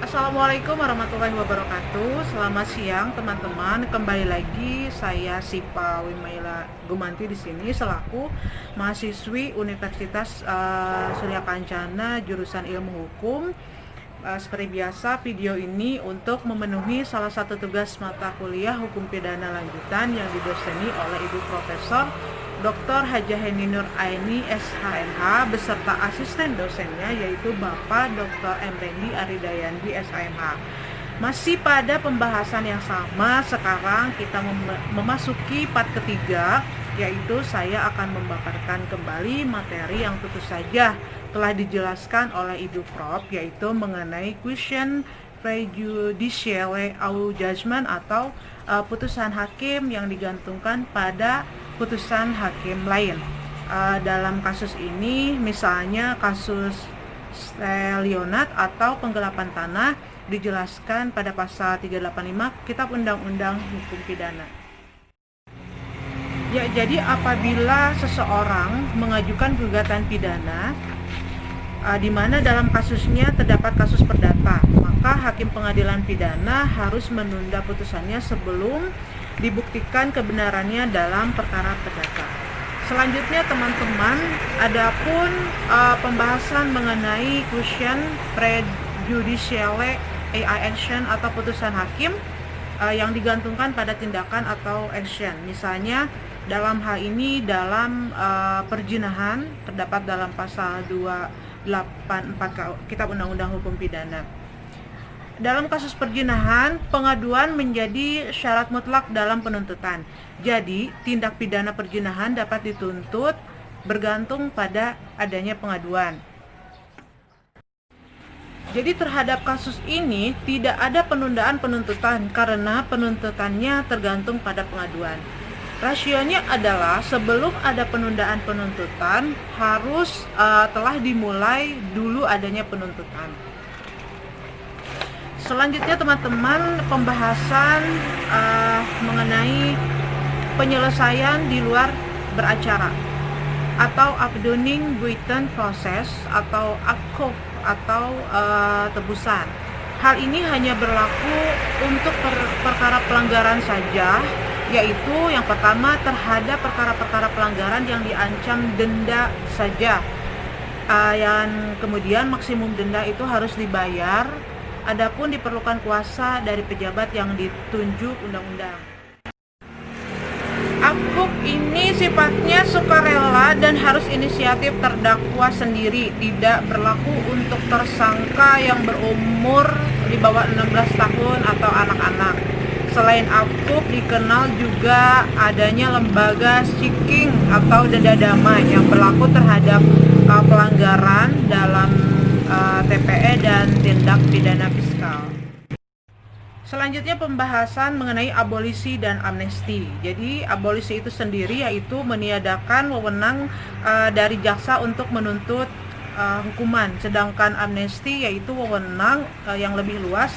Assalamualaikum warahmatullahi wabarakatuh. Selamat siang teman-teman. Kembali lagi saya Sipa Wimaila Gumanti di sini selaku mahasiswi Universitas Surya Kencana jurusan Ilmu Hukum. Seperti biasa, video ini untuk memenuhi salah satu tugas mata kuliah Hukum Pidana Lanjutan yang didoseni oleh Ibu Profesor Dr. Hajah Heni Nur Aini SHMH beserta asisten dosennya yaitu Bapak Dr. Emrendi Aridayandi SHMH. Masih pada pembahasan yang sama, sekarang kita memasuki part ketiga, yaitu saya akan memaparkan kembali materi yang tentu saja telah dijelaskan oleh Ibu Prof, yaitu mengenai question prejudicial judgment atau putusan hakim yang digantungkan pada putusan hakim lain. Dalam kasus ini misalnya kasus Leonat atau penggelapan tanah dijelaskan pada pasal 385 Kitab Undang-Undang Hukum Pidana. Ya, jadi apabila seseorang mengajukan gugatan pidana di mana dalam kasusnya terdapat kasus perdata, maka hakim pengadilan pidana harus menunda putusannya sebelum dibuktikan kebenarannya dalam perkara perdata. Selanjutnya teman-teman, adapun pembahasan mengenai question prejudicial action atau putusan hakim yang digantungkan pada tindakan atau action. Misalnya dalam hal ini dalam perzinahan terdapat dalam pasal 284 Kitab Undang-Undang Hukum Pidana. Dalam kasus perzinahan, pengaduan menjadi syarat mutlak dalam penuntutan. Jadi, tindak pidana perzinahan dapat dituntut bergantung pada adanya pengaduan. Jadi terhadap kasus ini tidak ada penundaan penuntutan karena penuntutannya tergantung pada pengaduan. Rasionya adalah sebelum ada penundaan penuntutan harus telah dimulai dulu adanya penuntutan. Selanjutnya teman-teman, pembahasan mengenai penyelesaian di luar beracara atau afdoning buiten proses atau AFCOP atau tebusan. Hal ini hanya berlaku untuk perkara pelanggaran saja, yaitu yang pertama terhadap perkara-perkara pelanggaran yang diancam denda saja. Yang kemudian maksimum denda itu harus dibayar. Adapun diperlukan kuasa dari pejabat yang ditunjuk undang-undang. AFCOP ini sifatnya sukarela dan harus inisiatif terdakwa sendiri, tidak berlaku untuk tersangka yang berumur di bawah 16 tahun atau anak-anak. Selain AFCOP dikenal juga adanya lembaga seeking atau denda damai yang berlaku terhadap pelanggaran dalam TPE dan tindak pidana fiskal. Selanjutnya pembahasan mengenai abolisi dan amnesti. Jadi abolisi itu sendiri yaitu meniadakan wewenang dari jaksa untuk menuntut hukuman, sedangkan amnesti yaitu wewenang yang lebih luas,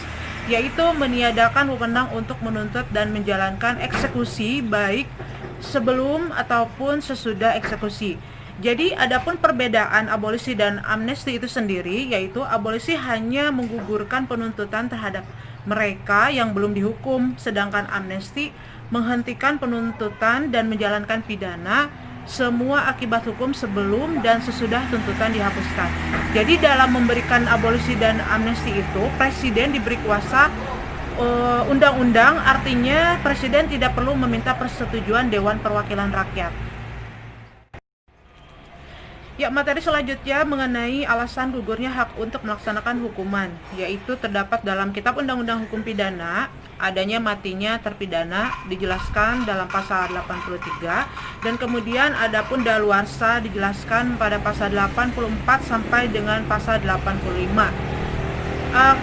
yaitu meniadakan wewenang untuk menuntut dan menjalankan eksekusi baik sebelum ataupun sesudah eksekusi. Jadi adapun perbedaan abolisi dan amnesti itu sendiri, yaitu abolisi hanya menggugurkan penuntutan terhadap mereka yang belum dihukum, sedangkan amnesti menghentikan penuntutan dan menjalankan pidana semua akibat hukum sebelum dan sesudah tuntutan dihapuskan. Jadi dalam memberikan abolisi dan amnesti itu, presiden diberi kuasa undang-undang, artinya presiden tidak perlu meminta persetujuan Dewan Perwakilan Rakyat. Ya, materi selanjutnya mengenai alasan gugurnya hak untuk melaksanakan hukuman, yaitu terdapat dalam Kitab Undang-Undang Hukum Pidana, adanya matinya terpidana dijelaskan dalam pasal 83, dan kemudian adapun daluarsa dijelaskan pada pasal 84 sampai dengan pasal 85.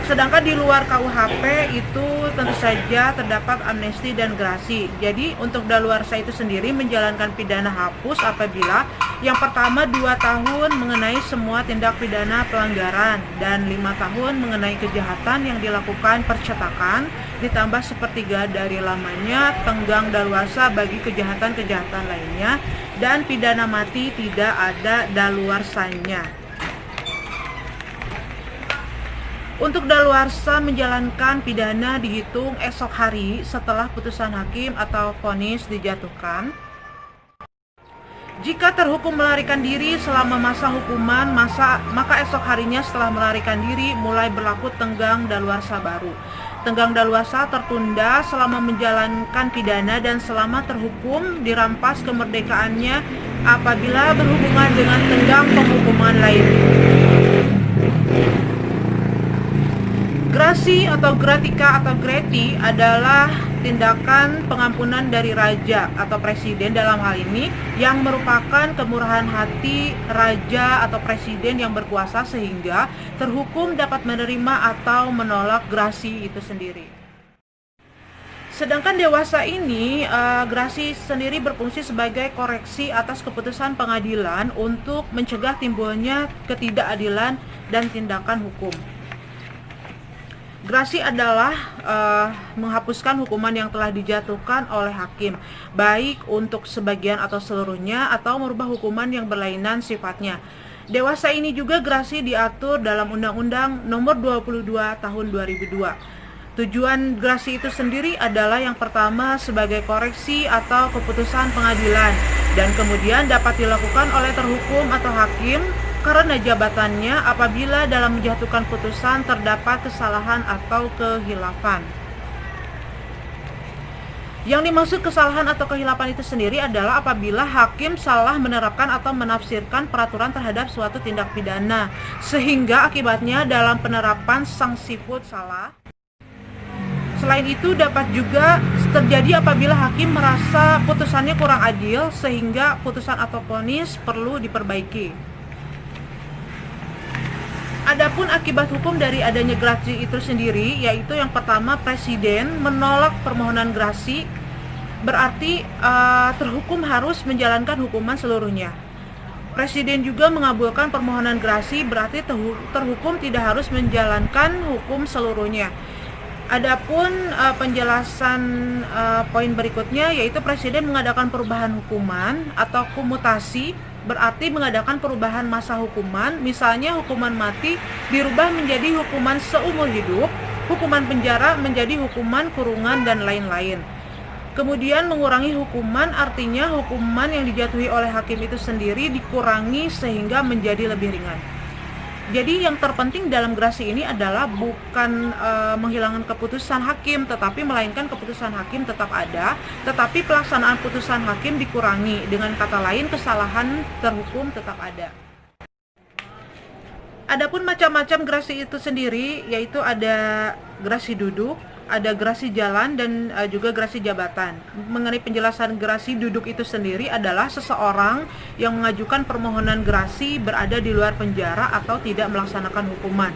Sedangkan di luar KUHP itu tentu saja terdapat amnesti dan grasi. Jadi untuk daluarsa itu sendiri menjalankan pidana hapus apabila yang pertama 2 tahun mengenai semua tindak pidana pelanggaran dan 5 tahun mengenai kejahatan yang dilakukan percetakan ditambah sepertiga dari lamanya tenggang daluarsa bagi kejahatan-kejahatan lainnya, dan pidana mati tidak ada daluarsanya. Untuk daluarsa menjalankan pidana dihitung esok hari setelah putusan hakim atau vonis dijatuhkan. Jika terhukum melarikan diri selama masa hukuman, maka esok harinya setelah melarikan diri mulai berlaku tenggang daluarsa baru. Tenggang daluarsa tertunda selama menjalankan pidana dan selama terhukum dirampas kemerdekaannya apabila berhubungan dengan tenggang penghukuman lain. Grasi atau gratika atau greti adalah tindakan pengampunan dari raja atau presiden dalam hal ini yang merupakan kemurahan hati raja atau presiden yang berkuasa sehingga terhukum dapat menerima atau menolak grasi itu sendiri. Sedangkan dewasa ini, grasi sendiri berfungsi sebagai koreksi atas keputusan pengadilan untuk mencegah timbulnya ketidakadilan dan tindakan hukum. Grasi adalah menghapuskan hukuman yang telah dijatuhkan oleh hakim, baik untuk sebagian atau seluruhnya, atau merubah hukuman yang berlainan sifatnya. Dewasa ini juga grasi diatur dalam Undang-Undang Nomor 22 Tahun 2002. Tujuan grasi itu sendiri adalah yang pertama sebagai koreksi atau keputusan pengadilan, dan kemudian dapat dilakukan oleh terhukum atau hakim karena jabatannya apabila dalam menjatuhkan putusan terdapat kesalahan atau kehilafan. Yang dimaksud kesalahan atau kehilafan itu sendiri adalah apabila hakim salah menerapkan atau menafsirkan peraturan terhadap suatu tindak pidana, sehingga akibatnya dalam penerapan sanksi pun salah. Selain itu dapat juga terjadi apabila hakim merasa putusannya kurang adil sehingga putusan atau vonis perlu diperbaiki. Adapun akibat hukum dari adanya grasi itu sendiri, yaitu yang pertama presiden menolak permohonan grasi, berarti terhukum harus menjalankan hukuman seluruhnya. Presiden juga mengabulkan permohonan grasi, berarti terhukum tidak harus menjalankan hukum seluruhnya. Adapun penjelasan poin berikutnya, yaitu presiden mengadakan perubahan hukuman atau komutasi, berarti mengadakan perubahan masa hukuman, misalnya hukuman mati dirubah menjadi hukuman seumur hidup, hukuman penjara menjadi hukuman kurungan, dan lain-lain. Kemudian mengurangi hukuman artinya hukuman yang dijatuhi oleh hakim itu sendiri dikurangi sehingga menjadi lebih ringan. Jadi yang terpenting dalam grasi ini adalah bukan menghilangkan keputusan hakim, tetapi melainkan keputusan hakim tetap ada, tetapi pelaksanaan putusan hakim dikurangi. Dengan kata lain, kesalahan terhukum tetap ada. Adapun macam-macam grasi itu sendiri, yaitu ada grasi duduk, ada grasi jalan, dan juga grasi jabatan. Mengenai penjelasan grasi duduk itu sendiri adalah seseorang yang mengajukan permohonan grasi berada di luar penjara atau tidak melaksanakan hukuman.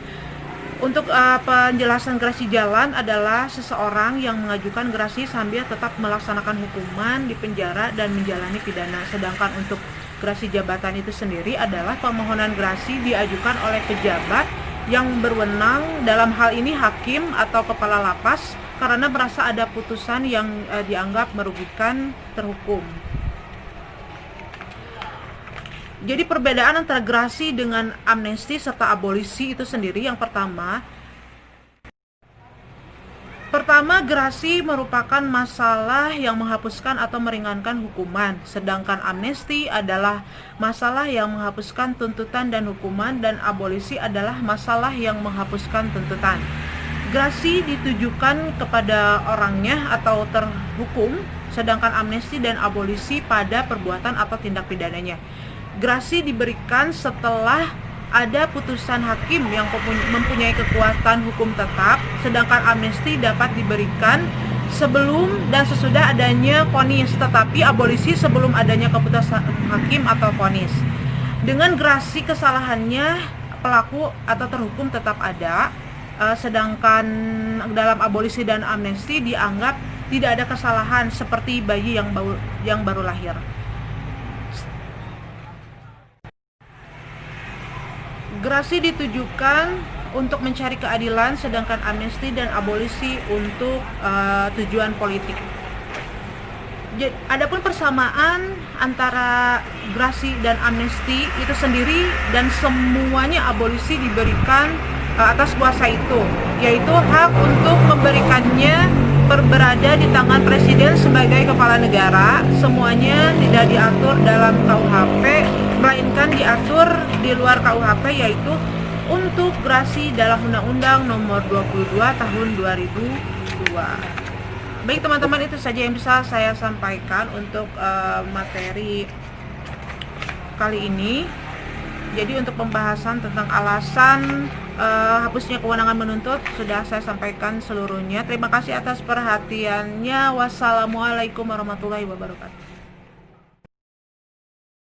Untuk penjelasan grasi jalan adalah seseorang yang mengajukan grasi sambil tetap melaksanakan hukuman di penjara dan menjalani pidana. Sedangkan untuk grasi jabatan itu sendiri adalah permohonan grasi diajukan oleh pejabat yang berwenang, dalam hal ini hakim atau kepala lapas, karena merasa ada putusan yang dianggap merugikan terhukum. Jadi perbedaan antara grasi dengan amnesti serta abolisi itu sendiri, yang Pertama, grasi merupakan masalah yang menghapuskan atau meringankan hukuman, sedangkan amnesti adalah masalah yang menghapuskan tuntutan dan hukuman, dan abolisi adalah masalah yang menghapuskan tuntutan. Grasi ditujukan kepada orangnya atau terhukum, sedangkan amnesti dan abolisi pada perbuatan atau tindak pidananya. Grasi diberikan setelah ada putusan hakim yang mempunyai kekuatan hukum tetap, sedangkan amnesti dapat diberikan sebelum dan sesudah adanya vonis, tetapi abolisi sebelum adanya keputusan hakim atau vonis. Dengan grasi kesalahannya pelaku atau terhukum tetap ada, sedangkan dalam abolisi dan amnesti dianggap tidak ada kesalahan seperti bayi yang baru lahir. Grasi ditujukan untuk mencari keadilan, sedangkan amnesti dan abolisi untuk tujuan politik. Adapun persamaan antara grasi dan amnesti itu sendiri, dan semuanya abolisi diberikan atas kuasa itu, yaitu hak untuk memberikannya berada di tangan presiden sebagai kepala negara. Semuanya tidak diatur dalam KUHP, melainkan diatur di luar KUHP, yaitu untuk gerasi dalam Undang-Undang Nomor 22 Tahun 2002. Baik teman-teman, itu saja yang bisa saya sampaikan untuk materi kali ini. Jadi untuk pembahasan tentang alasan hapusnya kewenangan menuntut sudah saya sampaikan seluruhnya. Terima kasih atas perhatiannya. Wassalamualaikum warahmatullahi wabarakatuh.